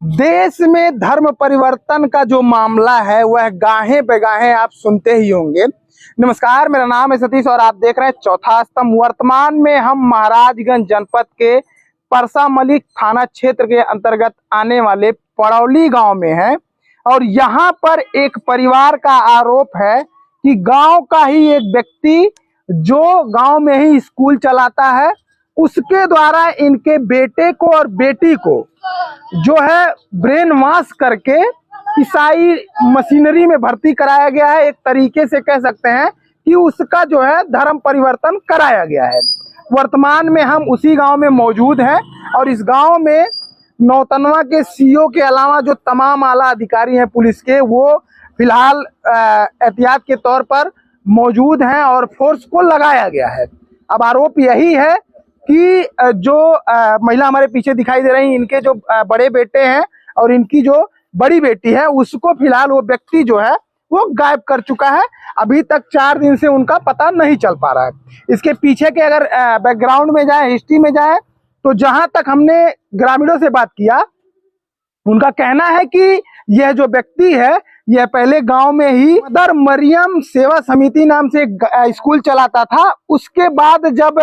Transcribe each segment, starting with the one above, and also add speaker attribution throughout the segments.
Speaker 1: देश में धर्म परिवर्तन का जो मामला है वह गाहे पे गाहे आप सुनते ही होंगे। नमस्कार, मेरा नाम है सतीश और आप देख रहे हैं चौथा स्तंभ। वर्तमान में हम महाराजगंज जनपद के परसा मलिक थाना क्षेत्र के अंतर्गत आने वाले पड़ौली गांव में हैं और यहाँ पर एक परिवार का आरोप है कि गांव का ही एक व्यक्ति जो गांव में ही स्कूल चलाता है उसके द्वारा इनके बेटे को और बेटी को जो है ब्रेन वॉश करके ईसाई मशीनरी में भर्ती कराया गया है। एक तरीके से कह सकते हैं कि उसका जो है धर्म परिवर्तन कराया गया है। वर्तमान में हम उसी गांव में मौजूद हैं और इस गांव में नौतनवा के सीओ के अलावा जो तमाम आला अधिकारी हैं पुलिस के, वो फिलहाल एहतियात के तौर पर मौजूद हैं और फोर्स को लगाया गया है। अब आरोप यही है कि जो महिला हमारे पीछे दिखाई दे रही हैं, इनके जो बड़े बेटे हैं और इनकी जो बड़ी बेटी है, उसको फिलहाल वो व्यक्ति जो है वो गायब कर चुका है। अभी तक 4 दिन से उनका पता नहीं चल पा रहा है। इसके पीछे के अगर बैकग्राउंड में जाए, हिस्ट्री में जाए, तो जहां तक हमने ग्रामीणों से बात किया, उनका कहना है कि यह जो व्यक्ति है यह पहले गांव में ही मदर मरियम सेवा समिति नाम से स्कूल चलाता था। उसके बाद जब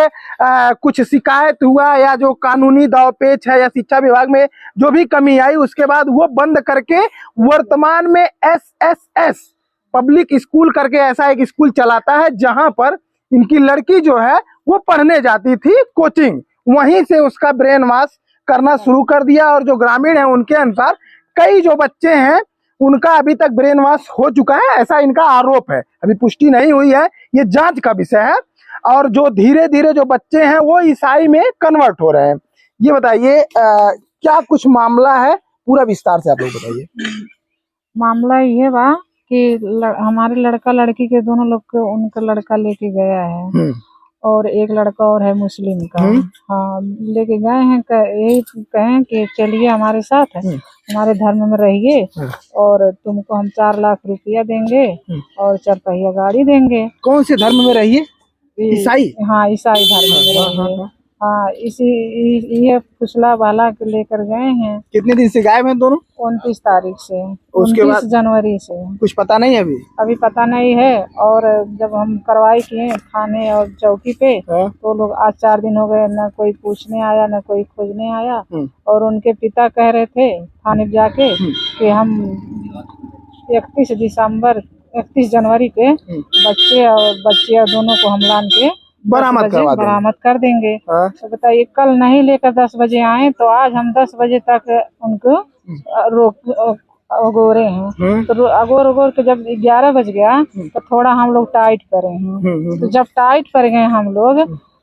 Speaker 1: कुछ शिकायत हुआ या जो कानूनी दावपेच है या शिक्षा विभाग में जो भी कमी आई, उसके बाद वो बंद करके वर्तमान में SSS पब्लिक स्कूल करके ऐसा एक स्कूल चलाता है जहां पर इनकी लड़की जो है वो पढ़ने जाती थी कोचिंग। वहीं से उसका ब्रेन वॉश करना शुरू कर दिया और जो ग्रामीण है उनके अनुसार कई जो बच्चे हैं उनका अभी तक ब्रेन वॉश हो चुका है, ऐसा इनका आरोप है। अभी पुष्टि नहीं हुई है, ये जांच का विषय है। और जो धीरे धीरे जो बच्चे हैं वो ईसाई में कन्वर्ट हो रहे हैं। ये बताइए क्या कुछ मामला है, पूरा विस्तार से आप लोग बताइए।
Speaker 2: मामला ये बा कि हमारे लड़का लड़की के दोनों लोग को उनका लड़का लेके गया है और एक लड़का और है मुस्लिम का। हाँ, लेके गए हैं, यही कहें कि चलिए हमारे साथ, हमारे धर्म में रहिए और तुमको हम 4 लाख रुपया देंगे और 4 पहिया गाड़ी देंगे।
Speaker 1: कौन से धर्म में रहिए? ईसाई?
Speaker 2: हाँ, ईसाई धर्म में रहिए। हाँ, ये फुसला वाला के लेकर गए हैं।
Speaker 1: कितने दिन से गायब हैं दोनों?
Speaker 2: 29 तारीख से,
Speaker 1: उसके
Speaker 2: 29 जनवरी से।
Speaker 1: कुछ पता नहीं है अभी
Speaker 2: पता नहीं है। और जब हम कार्रवाई किए थाने और चौकी पे, तो लोग आज 4 दिन हो गए, न कोई पूछने आया न कोई खोजने आया। और उनके पिता कह रहे थे थाने जाके कि हम 31 जनवरी पे बच्चे दोनों को हम लान के बरामद कर देंगे। तो बताइए, कल नहीं लेकर 10 बजे आए तो आज हम 10 बजे तक उनको अगोरे हैं। तो अगोर के जब 11 बज गया तो थोड़ा हम लोग टाइट करे हैं। तो जब टाइट कर गए हम लोग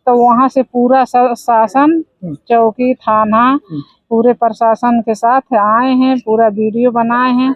Speaker 2: तो वहाँ से पूरा शासन, चौकी, थाना, पूरे प्रशासन के साथ आए हैं, पूरा वीडियो बनाए हैं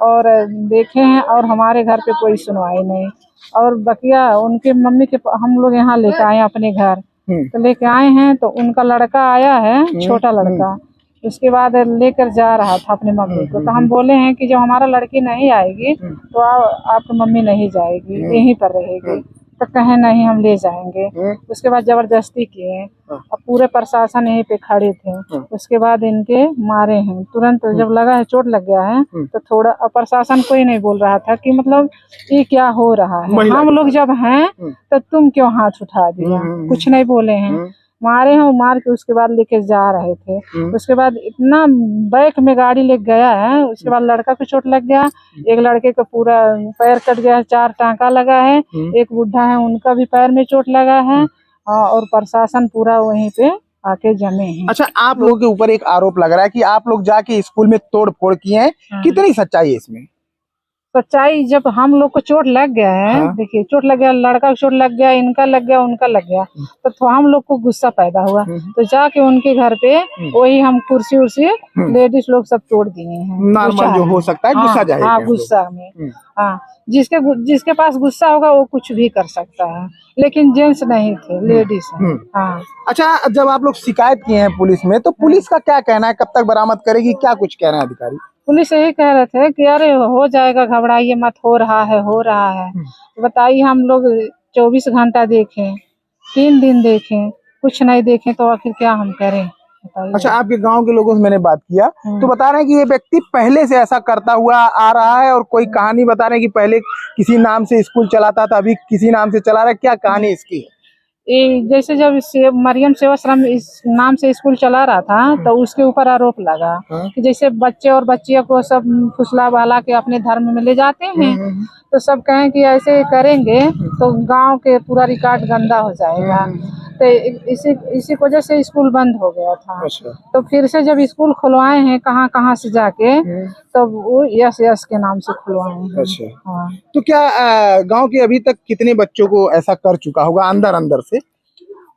Speaker 2: और देखे हैं और हमारे घर पे कोई सुनवाई नहीं। और बकिया उनके मम्मी के हम लोग यहाँ लेकर आए अपने घर, तो लेके आए हैं तो उनका लड़का आया है, छोटा लड़का, उसके बाद लेकर जा रहा था अपने मम्मी को। तो हम बोले हैं कि जब हमारा लड़की नहीं आएगी तो आपकी मम्मी नहीं जाएगी, यहीं पर रहेगी। तो कहे नहीं हम ले जाएंगे। उसके बाद जबरदस्ती किए। अब पूरे प्रशासन यहीं पे खड़े थे। उसके बाद इनके मारे हैं तुरंत। जब लगा है चोट लग गया है तो थोड़ा प्रशासन कोई नहीं बोल रहा था कि मतलब ये क्या हो रहा है, हम लोग जब हैं तो तुम क्यों हाथ उठा दिया, कुछ नहीं बोले हैं। मारे हैं, मार के उसके बाद लेके जा रहे थे। उसके बाद इतना बैक में गाड़ी ले गया है। उसके बाद लड़का को चोट लग गया, एक लड़के का पूरा पैर कट गया है, 4 टांका लगा है, एक बुढ़ा है उनका भी पैर में चोट लगा है और प्रशासन पूरा वहीं पे आके जमे हैं।
Speaker 1: अच्छा, आप लोगों के ऊपर एक आरोप लग रहा है कि आप लोग जाके स्कूल में तोड़ फोड़ किए हैं, कितनी सच्चाई है इसमें?
Speaker 2: सच्चाई, जब हम लोग को चोट लग गया है, देखिए चोट लग गया, लड़का को चोट लग गया, इनका लग गया, उनका लग गया, तो हम लोग को गुस्सा पैदा हुआ। तो जाके उनके घर पे वही हम कुर्सी उर्सी लेडीज लोग सब तोड़ दिए हैं।
Speaker 1: नॉर्मल जो हो सकता है, गुस्सा जाएगा।
Speaker 2: हाँ, गुस्सा में। हाँ, जिसके पास गुस्सा होगा वो कुछ भी कर सकता है, लेकिन जेंट्स नहीं थे, लेडीज हैं। हाँ।
Speaker 1: अच्छा, जब आप लोग शिकायत किए हैं पुलिस में तो पुलिस का क्या कहना है, कब तक बरामद करेगी, क्या कुछ कह रहे हैं अधिकारी?
Speaker 2: पुलिस यही कह रहे थे कि अरे हो जाएगा, घबराइए मत, हो रहा है। तो बताइए, हम लोग 24 घंटा देखें, 3 दिन देखें, कुछ नहीं देखें तो आखिर क्या हम करें? बताइए।
Speaker 1: अच्छा, आपके गांव के लोगों से मैंने बात किया तो बता रहे हैं कि ये व्यक्ति पहले से ऐसा करता हुआ आ रहा है, और कोई कहानी बता रहे हैं कि पहले किसी नाम से स्कूल चलाता था, अभी किसी नाम से चला रहा है। क्या कहानी इसकी है?
Speaker 2: ये जैसे जब मरियम सेवाश्रम इस नाम से स्कूल चला रहा था तो उसके ऊपर आरोप लगा कि जैसे बच्चे और बच्चियों को सब फुसला बहला के अपने धर्म में ले जाते हैं, तो सब कहें कि ऐसे करेंगे तो गांव के पूरा रिकॉर्ड गंदा हो जाएगा। तो इसी वजह से स्कूल बंद हो गया था।
Speaker 1: अच्छा।
Speaker 2: तो फिर से जब स्कूल खुलवाए हैं कहाँ कहाँ से जाके, तो वो यस यस के नाम से खुलवाए हैं।
Speaker 1: अच्छा।
Speaker 2: हाँ।
Speaker 1: तो क्या गांव के अभी तक कितने बच्चों को ऐसा कर चुका होगा अंदर अंदर से?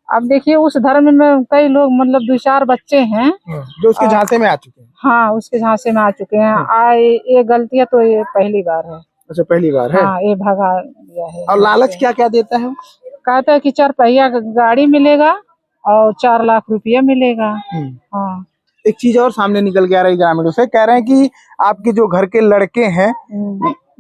Speaker 2: अब देखिए उस धर्म में कई लोग मतलब 2-4 बच्चे हैं
Speaker 1: जो उसके झांसे में आ चुके हैं।
Speaker 2: हाँ, उसके झांसे में आ चुके हैं। ये गलतियां तो ये पहली बार है।
Speaker 1: अच्छा, पहली बार है।
Speaker 2: हाँ, ये भगा दिया है।
Speaker 1: और लालच क्या क्या देता है?
Speaker 2: कहता है कि 4 पहिया गाड़ी मिलेगा और 4 लाख रुपया मिलेगा। हाँ।
Speaker 1: एक चीज और सामने निकल के आ रही है ग्रामीणों से, कह रहे हैं कि आपके जो घर के लड़के हैं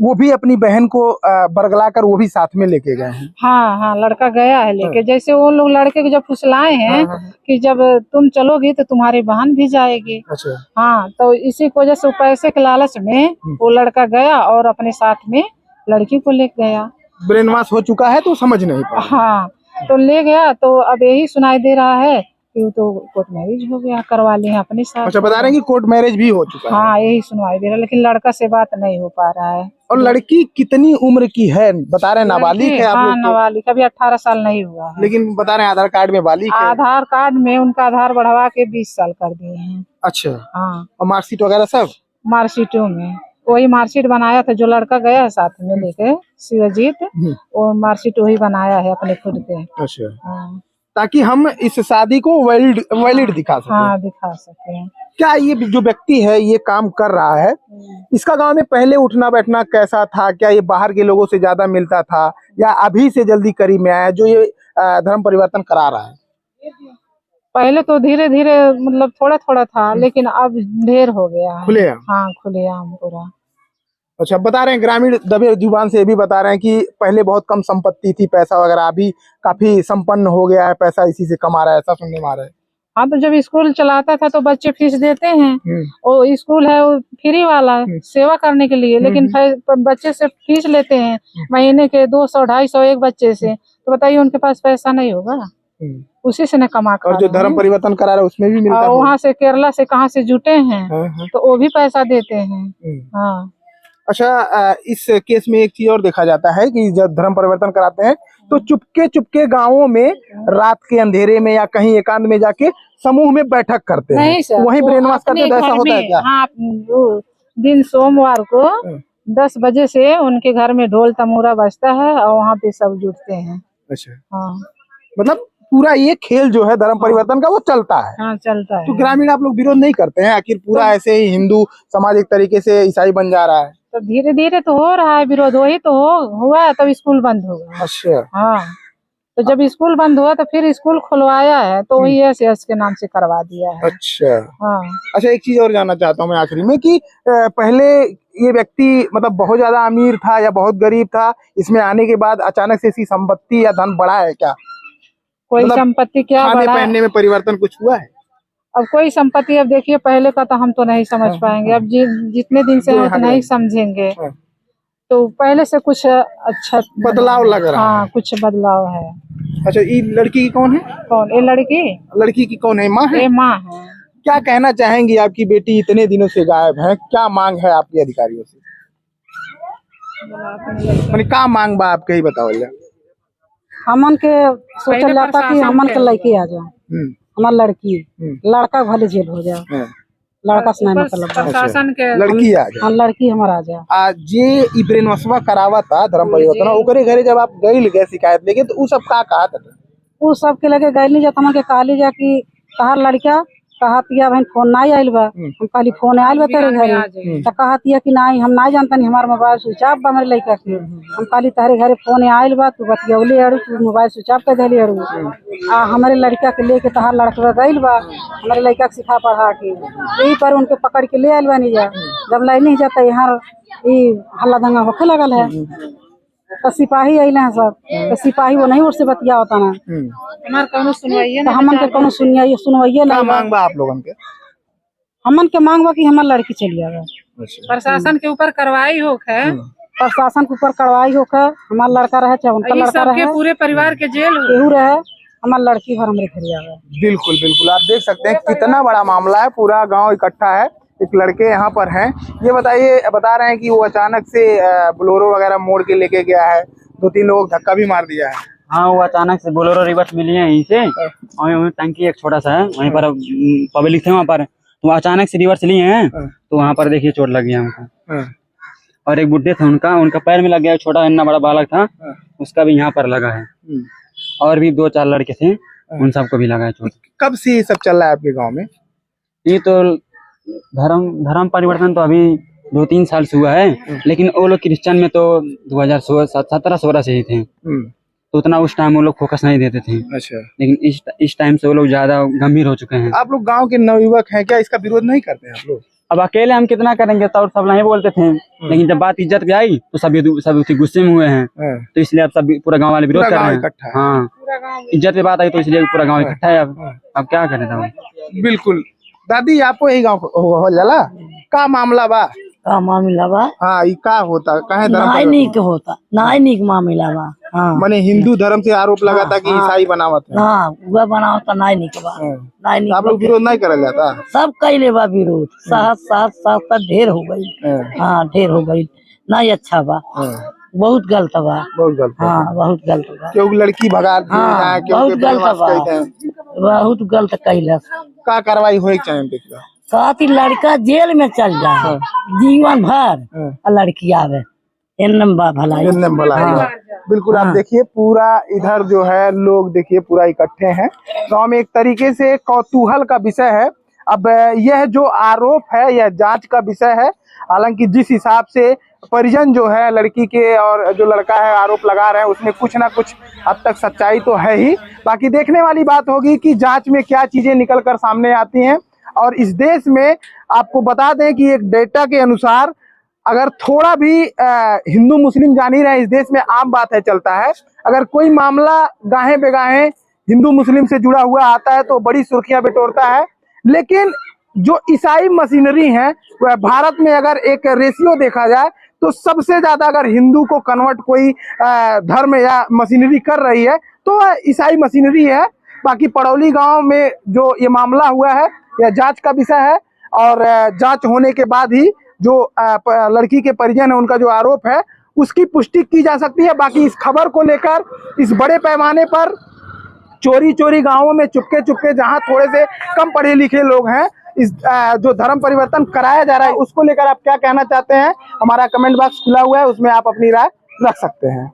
Speaker 1: वो भी अपनी बहन को बरगला कर वो भी साथ में लेके गए हैं।
Speaker 2: हाँ हाँ, लड़का गया है लेके। जैसे वो लोग लड़के को जब फुसलाए हैं कि जब तुम चलोगी तो तुम्हारी बहन भी जाएगी।
Speaker 1: अच्छा।
Speaker 2: हाँ, तो इसी वजह से पैसे के लालच में वो लड़का गया और अपने साथ में लड़की को ले गया।
Speaker 1: ब्रेन वॉश हो चुका है तो समझ नहीं पा।
Speaker 2: हाँ, तो ले गया तो अब यही सुनाई दे रहा है कि वो तो कोर्ट मैरिज हो गया, करवा लिए अपने साथ।
Speaker 1: अच्छा, बता रहे हैं कि कोर्ट मैरिज भी हो चुका है।
Speaker 2: हाँ, यही सुनवाई दे रहा है, लेकिन लड़का से बात नहीं हो पा रहा है।
Speaker 1: और लड़की कितनी उम्र की है? बता रहे हैं नाबालिग है आप लोग?
Speaker 2: हाँ, नाबालिग, अभी 18 साल नहीं हुआ है।
Speaker 1: लेकिन बता रहे हैं आधार कार्ड में बालिग है।
Speaker 2: आधार कार्ड में उनका आधार बढ़वा के 20 साल कर दिए हैं।
Speaker 1: अच्छा।
Speaker 2: हाँ,
Speaker 1: और मार्कशीट वगैरह सब?
Speaker 2: मार्कशीटों में वही मार्कशीट बनाया था जो लड़का गया है साथ में लेके, शिवजीत, वो मार्कशीट वही बनाया है अपने खुद के।
Speaker 1: अच्छा।
Speaker 2: हाँ,
Speaker 1: ताकि हम इस शादी को वैलिड दिखा सकें।
Speaker 2: हाँ, दिखा सके।
Speaker 1: क्या ये जो व्यक्ति है ये काम कर रहा है, इसका गांव में पहले उठना बैठना कैसा था? क्या ये बाहर के लोगों से ज्यादा मिलता था या अभी से जल्दी करीब में आया जो ये धर्म परिवर्तन करा रहा है?
Speaker 2: पहले तो धीरे धीरे मतलब थोड़ा थोड़ा था, लेकिन अब ढेर हो गया है।
Speaker 1: खुलेआम?
Speaker 2: हाँ, खुलेआम पूरा।
Speaker 1: अच्छा, बता रहे हैं ग्रामीण दबे जुबान से ये भी बता रहे हैं कि पहले बहुत कम संपत्ति थी, पैसा वगैरह, अभी काफी संपन्न हो गया है, पैसा इसी से कमा रहा है, ऐसा सुनने में आ रहा है।
Speaker 2: हाँ, तो जब स्कूल चलाता था तो बच्चे फीस देते हैं, और स्कूल है वो फ्री वाला सेवा करने के लिए, लेकिन बच्चे से फीस लेते हैं महीने के 200-250 एक बच्चे से। तो बताइए उनके पास पैसा नहीं होगा? उसी से न कमा कर।
Speaker 1: और जो धर्म परिवर्तन करा रहा है उसमें भी मिलता है।
Speaker 2: वहाँ से केरला से कहाँ से जुटे हैं तो वो भी पैसा देते हैं। हाँ।
Speaker 1: अच्छा, इस केस में एक चीज और देखा जाता है कि जब धर्म परिवर्तन कराते हैं तो चुपके चुपके गांवों में रात के अंधेरे में या कहीं एकांत में जाके समूह में बैठक करते हैं।
Speaker 2: नहीं सर,
Speaker 1: वहीं ब्रेन वॉश करते हैं, तो ऐसा होता है क्या?
Speaker 2: हाँ, दिन सोमवार को 10 बजे से उनके घर में ढोल तमूरा बजता है और वहाँ पे सब जुटते हैं।
Speaker 1: अच्छा।
Speaker 2: हाँ,
Speaker 1: मतलब पूरा ये खेल जो है धर्म परिवर्तन का वो चलता है।
Speaker 2: हाँ, चलता है।
Speaker 1: तो ग्रामीण आप लोग विरोध नहीं करते हैं? आखिर पूरा ऐसे ही हिंदू समाज एक तरीके से ईसाई बन जा रहा है।
Speaker 2: तो धीरे धीरे तो हो रहा है विरोध, वही तो हुआ है तब स्कूल बंद होगा।
Speaker 1: अच्छा।
Speaker 2: हाँ, तो जब स्कूल बंद हुआ तो फिर स्कूल खुलवाया है तो वही एस के नाम से करवा दिया है।
Speaker 1: अच्छा।
Speaker 2: हाँ।
Speaker 1: अच्छा, एक चीज और जानना चाहता हूँ मैं आखिरी में कि पहले ये व्यक्ति मतलब बहुत ज्यादा अमीर था या बहुत गरीब था, इसमें आने के बाद अचानक से इसकी संपत्ति या धन बढ़ा है क्या?
Speaker 2: कोई
Speaker 1: मतलब
Speaker 2: संपत्ति क्या
Speaker 1: खाने
Speaker 2: बढ़ा?
Speaker 1: पहनने में परिवर्तन कुछ हुआ है?
Speaker 2: अब कोई संपत्ति, अब देखिए पहले का तो हम तो नहीं समझ पाएंगे, अब जितने दिन से हम नहीं समझेंगे। तो पहले से कुछ अच्छा
Speaker 1: बदलाव लग रहा है।
Speaker 2: हाँ, कुछ बदलाव है।
Speaker 1: अच्छा, ये लड़की की कौन है?
Speaker 2: कौन? ये लड़की?
Speaker 1: लड़की की कौन है? माँ है?
Speaker 2: ये माँ है।
Speaker 1: क्या कहना चाहेंगी? आपकी बेटी इतने दिनों से गायब है, क्या मांग है आपके अधिकारियों से? मैंने क्या मांग बा आपके ही बताओ।
Speaker 2: हमन के सोचल जाता कि हमन के लड़की आ जाए, हमार लड़की, लड़का भले जेल हो जाए, लड़का से नहीं मतलब प्रशासन के
Speaker 1: लड़की आ जाए।
Speaker 2: हाँ, लड़की हमारा आ जाए।
Speaker 1: आज जे ब्रेन वॉशवा करावा था धर्म परिवर्तन, ओकरे घरे जब आप गई गए शिकायत लेके तो उ सब का कहा था?
Speaker 2: उ सब के लगे गई जाता हमन के कहली जा कि तहार लड़का कहतिया भाई फोन नहीं आयल बा। हम कहली फोन आयल बा तेरे घरे, तो कहतिया कि नहीं हम नहीं जानता, नहीं हमार मोबाइल स्विच ऑफ बा हमारे लड़का के। हम कहली तारे घरे फोन आयल बा, तू बतियौली अड़ू, तू मोबाइल स्विच ऑफ कर देली अड़ू, आ हमारे लड़का के लेके तहार लड़का गइल बा हमारे लड़का के सिखा पढ़ा के, यही पर उनके पकड़ के ले आयल बानी जा। जब लाई नहीं जाता यहाँ हल्ला दंगा होखे लगल है। तो सिपाही अइले हैं सब, तो सिपाही वो नहीं उससे बतिया होता ना, हमार कौनो सुनवाइए ना, हमन के कौनो सुनवाइए
Speaker 1: क्या
Speaker 2: ना।
Speaker 1: मांग बा आप लोगन के?
Speaker 2: हमन के मांग बा कि हमार लड़की चली आवे, प्रशासन के ऊपर कार्रवाई होके, प्रशासन के ऊपर कार्रवाई होके हमार लड़का रहे चाहे उनका लड़का रहे, पूरे परिवार के जेल केहू रहे, हमार लड़की भर हमरे घर आवे।
Speaker 1: बिल्कुल बिल्कुल, आप देख सकते हैं कितना बड़ा मामला है, पूरा गांव इकट्ठा है, एक लड़के यहाँ पर हैं। ये बताइए, बता रहे हैं कि वो अचानक से बोलेरो वगैरह मोड़ के लेके गया है, 2-3 लोगों धक्का भी मार दिया है।
Speaker 3: हाँ, वो अचानक से बोलेरो रिवर्स मिली है यहीं से, और टंकी एक छोटा सा है वहीं पर, पब्लिक थे वहाँ पर, तो अचानक से रिवर्स लिए हैं, तो वहाँ पर देखिए चोट लग गया उनको। और एक बुड्ढे थे, उनका पैर में लग गया, छोटा इतना बड़ा बालक था, उसका भी यहाँ पर लगा है। और भी 2-4 लड़के थे, उन सबको भी लगा है चोट।
Speaker 1: कब से ये सब चल रहा है आपके गाँव में?
Speaker 3: ये तो धर्म परिवर्तन तो अभी 2-3 साल से हुआ है, लेकिन वो लोग क्रिश्चियन में तो 2017-16 से ही थे, तो उतना उस टाइम वो लोग फोकस नहीं देते थे।
Speaker 1: अच्छा।
Speaker 3: लेकिन इस टाइम से वो लोग ज्यादा गंभीर हो चुके हैं।
Speaker 1: आप लोग गांव के नवयुवक हैं, क्या इसका विरोध नहीं करते हैं आप लोग?
Speaker 3: अब अकेले हम कितना करेंगे, तो सब नहीं बोलते थे, लेकिन जब बात इज्जत की आई तो सब उसी गुस्से में हुए हैं, तो इसलिए अब सब पूरा गांव वाले विरोध कर रहे हैं। हाँ, इज्जत पे बात आई तो इसलिए पूरा गांव इकट्ठा है। अब क्या करें था?
Speaker 1: बिल्कुल। दादी, आपको यही गाँव हो जाला का मामला बा?
Speaker 4: का मामला बा?
Speaker 1: हाँ, ये का होता कहे
Speaker 4: नाई नीक होता, नाई नीक मामला बा। हाँ,
Speaker 1: माने हिंदू धर्म से आरोप लगा था कि ईसाई बनावत है।
Speaker 4: हाँ, वह बनावता नाई नीक बा, नाई नीक।
Speaker 1: आप लोग विरोध नहीं करल जाता?
Speaker 4: सब कैले बा विरोध, साथ ढेर हो गई। हाँ, ढेर हो गई, नहीं अच्छा बा, बहुत गलत बा,
Speaker 1: बहुत गलत।
Speaker 4: हाँ, बहुत गलत बा।
Speaker 1: क्यों लड़की भगा दी?
Speaker 4: हाँ, बहुत गलत बा, बहुत गलत कैलस।
Speaker 1: का कार्रवाई होए चाहिए?
Speaker 4: कहती लड़का जेल में चल जाए जीवन भर, और लड़की आवे, भलाई।
Speaker 1: बिल्कुल। आप देखिए पूरा इधर जो है लोग देखिए पूरा इकट्ठे हैं गांव में, एक तरीके से कौतूहल का विषय है। अब यह जो आरोप है यह जांच का विषय है, हालांकि जिस हिसाब से परिजन जो है लड़की के और जो लड़का है आरोप लगा रहे हैं उसमें कुछ ना कुछ अब तक सच्चाई तो है ही। बाकी देखने वाली बात होगी कि जांच में क्या चीजें निकल कर सामने आती हैं। और इस देश में आपको बता दें कि एक डेटा के अनुसार अगर थोड़ा भी हिंदू मुस्लिम जान ही रहे, इस देश में आम बात है, चलता है, अगर कोई मामला गाहे बेगाहे हिंदू मुस्लिम से जुड़ा हुआ आता है तो बड़ी सुर्खियां बटोरता है। लेकिन जो ईसाई मशीनरी है वह भारत में अगर एक रेशियो देखा जाए तो सबसे ज्यादा अगर हिंदू को कन्वर्ट कोई धर्म या मशीनरी कर रही है तो वह ईसाई मशीनरी है। बाकी पड़ौली गांव में जो ये मामला हुआ है यह जांच का विषय है, और जांच होने के बाद ही जो लड़की के परिजन है उनका जो आरोप है उसकी पुष्टि की जा सकती है। बाकी इस खबर को लेकर इस बड़े पैमाने पर चोरी गांवों में चुपके जहां थोड़े से कम पढ़े लिखे लोग हैं, इस जो धर्म परिवर्तन कराया जा रहा है उसको लेकर आप क्या कहना चाहते हैं? हमारा कमेंट बॉक्स खुला हुआ है, उसमें आप अपनी राय रख सकते हैं।